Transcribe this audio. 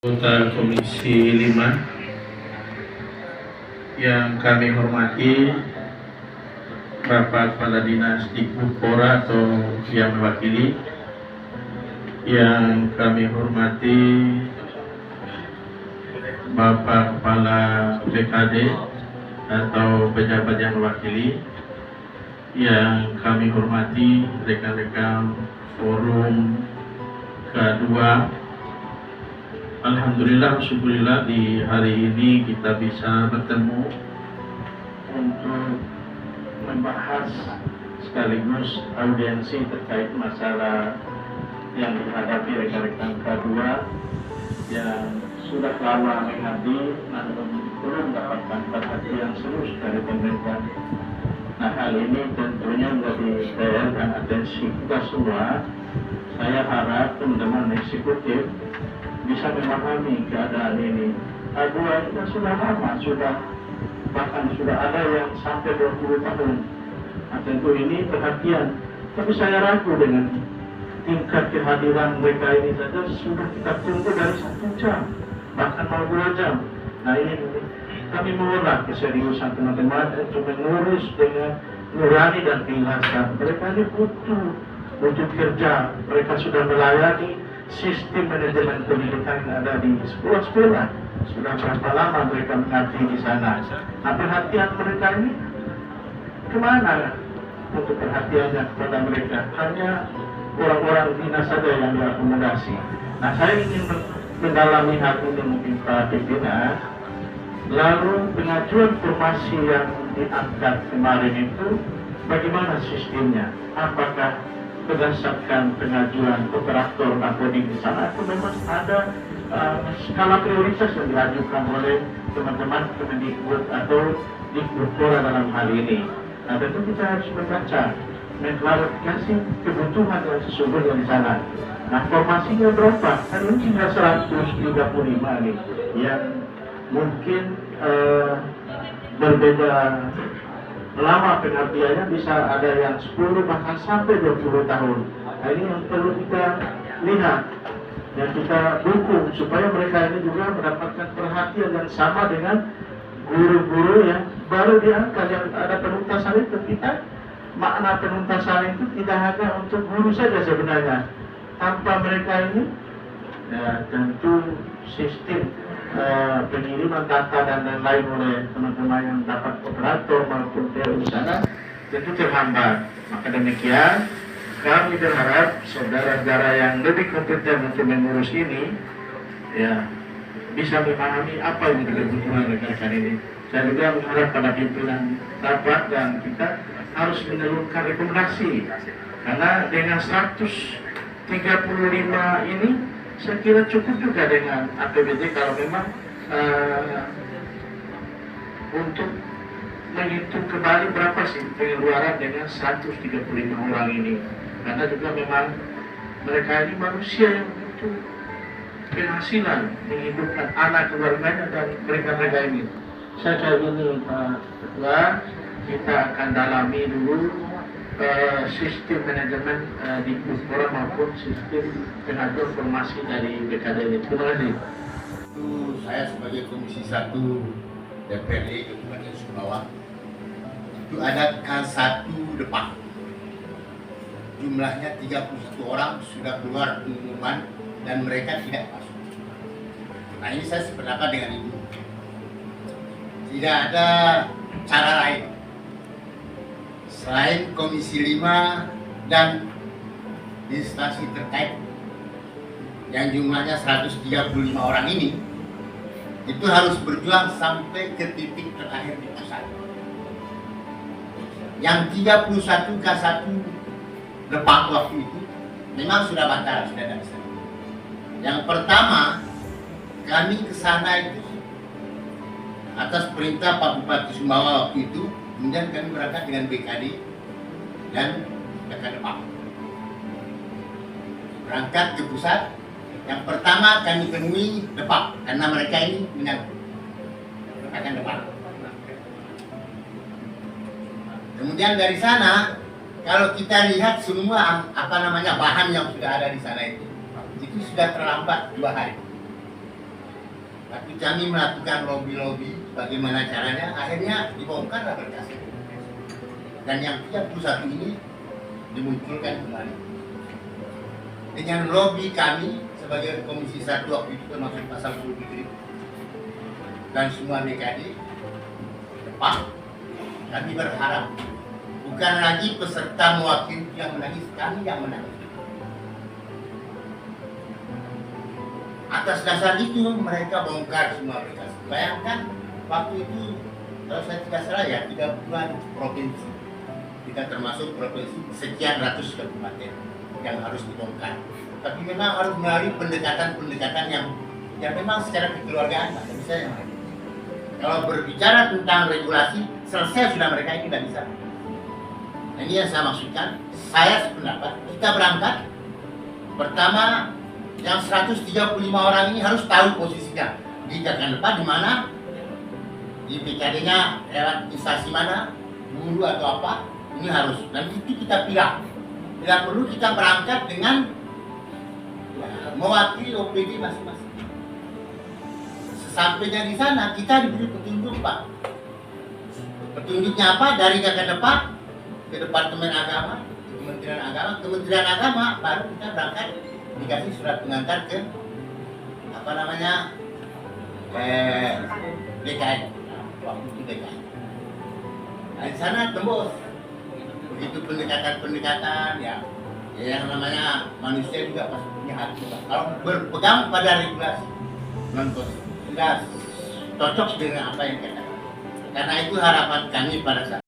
Anggota Komisi 5 yang kami hormati Bapak Kepala Dinas Dikbudpora atau yang mewakili, yang kami hormati Bapak Kepala BKD atau pejabat yang mewakili, yang kami hormati rekan-rekan forum kedua. Alhamdulillah, syukurillah di hari ini kita bisa bertemu untuk membahas sekaligus audiensi terkait masalah yang dihadapi rekan-rekan kedua yang sudah lama mengabdi namun belum mendapatkan perhatian serius dari pemerintah. Nah, hal ini tentunya menjadi PR dan atensi kita semua. Saya harap teman-teman eksekutif bisa memahami keadaan ini. Aduan kita sudah lama, bahkan sudah ada yang sampai 20 tahun. Nah, tentu ini perhatian. Tapi saya ragu dengan tingkat kehadiran mereka ini saja sudah kita tunggu dari 1 jam, bahkan mau 2 jam. Nah, ini kami menolak keseriusan teman-teman untuk mengurus dengan nurani dan keikhlasan. Mereka ini butuh kerja. Mereka sudah melayani sistem manajemen pendidikan yang ada di sekolah-sekolah. Sudah berapa lama mereka mengabdi di sana. Nah, perhatian mereka ini kemana untuk perhatiannya kepada mereka? Hanya orang-orang dinas saja yang diakomodasi. Nah, saya ingin mendalami hal ini mungkin Pak Pimpinan. Lalu pengajuan formasi yang diangkat kemarin itu bagaimana sistemnya? Apakah berdasarkan pengajuan operator narkotik di sana atau memang ada skala prioritas yang diajukan oleh teman-teman Kemendikbud atau Dikbudpora dalam hal ini? Nah, tentu kita harus membaca, mengklarifikasi kebutuhan yang sesungguhnya di sana. Nah, formasinya berapa? Kan ini tinggal 135 nih, yang mungkin berbeda lama pengabdiannya, bisa ada yang 10 bahkan sampai 20 tahun. Nah, ini yang perlu kita lihat dan kita dukung supaya mereka ini juga mendapatkan perhatian yang sama dengan guru-guru yang baru diangkat, yang ada penuntasan itu. Kita makna penuntasan itu tidak hanya untuk guru saja sebenarnya. Tanpa mereka ini ya, tentu sistem pengiriman data dan lain-lain oleh teman-teman yang dapat operator maupun PLU sana tentu terhambat. Maka demikian kami berharap saudara-saudara yang lebih kompeten untuk mengurus ini ya bisa memahami apa yang menjadi kebutuhan rekan-rekan ini. Saya juga mengharap pada pimpinan rapat dan kita harus menelurkan rekomendasi, karena dengan 135 ini saya kira cukup juga dengan APBD kalau memang untuk menghitung kembali berapa sih pengeluaran dengan 135 orang ini. Karena juga memang mereka ini manusia yang butuh penghasilan menghidupkan anak keluarganya dan mereka ini. Saya kira ini Pak Ketua, kita akan dalami dulu sistem manajemen di Dikbudpora maupun sistem pengajuan formasi dari BKD. Terima kasih. Saya sebagai Komisi 1 DPRD Kabupaten Sumbawa itu ada K1 Depak. Jumlahnya 31 orang sudah keluar pengumuman dan mereka tidak masuk. Nah, ini saya sependapat dengan Ibu. Tidak ada cara lain selain Komisi 5 dan instansi terkait yang jumlahnya 135 orang ini itu harus berjuang sampai ke titik terakhir di pusat. Yang 31 K1 Depak waktu itu memang sudah batal, sudah tidak bisa. Yang pertama, kami ke sana itu atas perintah Pak Bupati Sumbawa waktu itu. Kemudian kami berangkat dengan BKD dan Depak. Berangkat ke pusat. Yang pertama kami temui Depak, karena mereka ini menyangkut akan Depak. Kemudian dari sana, kalau kita lihat semua bahan yang sudah ada di sana itu sudah terlambat 2 hari. Tapi kami melakukan lobby-lobby bagaimana caranya, akhirnya dibongkarlah berkas itu. Dan yang 31 ini dimunculkan kembali. Dengan lobby kami sebagai Komisi 1 waktu itu termasuk pasal 10 dan semua BKD tepat, kami berharap bukan lagi peserta mewakili yang menangis, kami yang menangis. Atas dasar itu mereka bongkar semua berkas. Bayangkan waktu itu kalau saya tidak salah ya 30-an provinsi, kita termasuk provinsi sekian ratus kabupaten yang harus dibongkar. Tapi memang harus melalui pendekatan-pendekatan yang memang secara kekeluargaan tak bisa yang lain. Kalau berbicara tentang regulasi, selesai sudah mereka ini tidak bisa. Nah, ini yang saya maksudkan. Saya sependapat kita berangkat. Pertama, yang 135 orang ini harus tahu posisinya di Jakarta depan di mana, di BKD-nya lewat instansi mana, guru atau apa, ini harus. Dan itu kita pilih. Bila perlu kita berangkat dengan mewakili OPD masing-masing. Sesampainya di sana kita diberi petunjuk, Pak. Petunjuknya apa? Dari Jakarta depan ke Departemen Agama, ke Kementerian Agama baru kita berangkat dikasih surat pengantar ke DKI, waktu itu DKI. Nah, di sana tembus begitu pendekatan ya yang namanya manusia juga pasti punya hati. Kalau berpegang pada regulasi sudah cocok dengan apa yang kita katakan. Karena itu harapan kami pada saat